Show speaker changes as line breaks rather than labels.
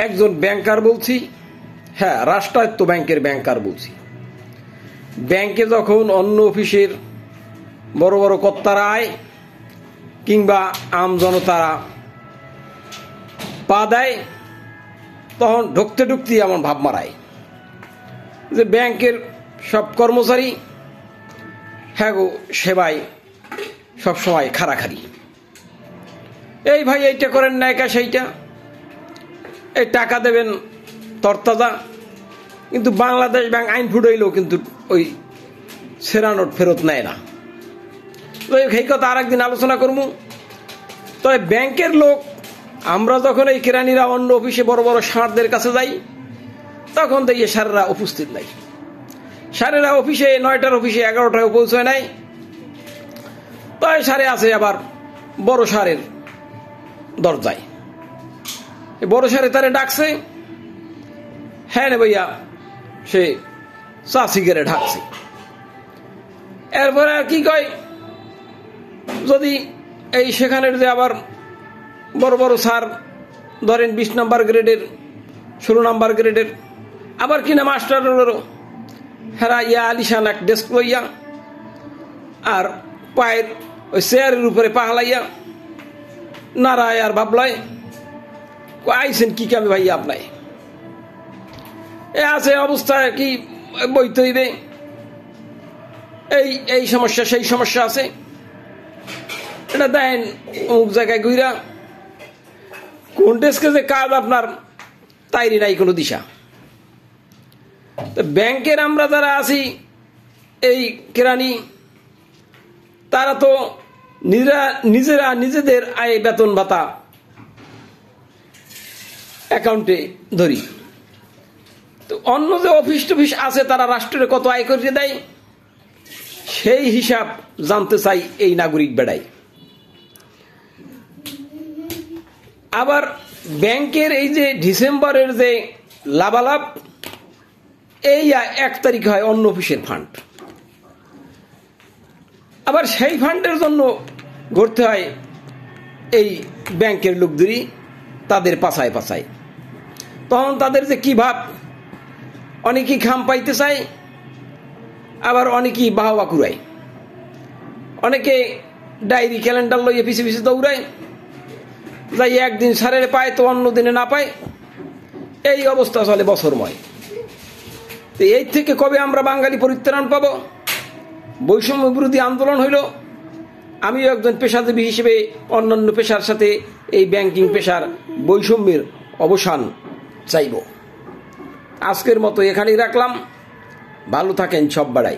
একজন ব্যাংকার বলছি, হ্যাঁ রাষ্ট্রায়ত্ত ব্যাংকের ব্যাংকার বলছি। ব্যাংকে যখন অন্য অফিসের বড় বড় কর্তারা আয় কিংবা আম জনতারা পা দেয়, তখন ঢুকতে ঢুকতেই এমন ভাব মারায় যে ব্যাংকের সব কর্মচারী হ্যাঁ গো সেবায় সবসময় খাড়াখাড়ি। এই ভাই এইটা করেন না, একা সেইটা, এই টাকা দেবেন তরতাজা। কিন্তু বাংলাদেশ ব্যাংক আইন ফুটাইলেও কিন্তু ওই সেরা নোট ফেরত নেয় না। তো এই কথা আর একদিন আলোচনা করবো। তবে ব্যাংকের লোক, আমরা যখন এই কেরানিরা অন্য অফিসে বড় বড় ষাঁড়দের কাছে যাই, তখন দেখি স্যারেরা উপস্থিত নাই। স্যারেরা অফিসে 9টার অফিসে 11টায় পৌঁছায় নাই। তাই স্যারে আছে আবার বড় স্যারের দরজায়। বড় স্যারে তারে ডাকছে, হ্যাঁ রে ভাইয়া, সে চা সিগারেট ঢাকছে। এরপরে আর কি কয়, যদি এই সেখানের যে আবার বড় বড় স্যার ধরেন 20 নম্বর গ্রেডের, 16 নম্বর গ্রেডের, আবার কিনা মাস্টারেরও হেরা ইয়া আলিশান এক ডেস্ক লইয়া আর পায়ের ওই চেয়ারের উপরে পাহলাইয়া নারায় আর ভাবলায় আইসেন কি কামে ভাই আপনার এ আছে অবস্থায় কি বইতে হইবে, এই সমস্যা সেই সমস্যা আছে, এটা দেন অমুক জায়গায় ঘুরা। কোন ডেস্কে যে কাজ আপনার তাইরি নাই কোনো দিশা। ব্যাংকের আমরা যারা আছি এই কেরানি, তারা তো নিজেরা নিজেদের আয় বেতন ভাতা অ্যাকাউন্টে ধরি। তো অন্য যে অফিস টফিস আছে তারা রাষ্ট্রের কত আয় করে দেয়, সেই হিসাব জানতে চাই এই নাগরিক বেড়াই। আবার ব্যাংকের এই যে ডিসেম্বরের যে লাভালাভ, এই 1 তারিখ হয় অন্য অফিসের ফান্ড। আবার সেই ফান্ডের জন্য ঘুরতে হয় এই ব্যাংকের লোকদেরই, তাদের পাছায় পাছায়। তখন তাদের যে কি ভাব, অনেকেই খাম পাইতে চায়, আবার অনেকেই বাহবা কুড়ায়, অনেকে ডায়েরি ক্যালেন্ডার লইয়ে পিছিয়ে পিছিয়ে দৌড়ায়, যাই একদিন সারের পায় তো অন্য দিনে না পায়, এই অবস্থা চলে বছরময়। তো এই থেকে কবে আমরা বাঙালি পরিত্রাণ পাবো? বৈষম্য বিরোধী আন্দোলন হইল, আমিও একজন পেশাজীবী হিসেবে অন্যান্য পেশার সাথে এই ব্যাংকিং পেশার বৈষম্যের অবসান চাইব। আজকের মতো এখানেই রাখলাম। ভালো থাকেন সব বেড়াই।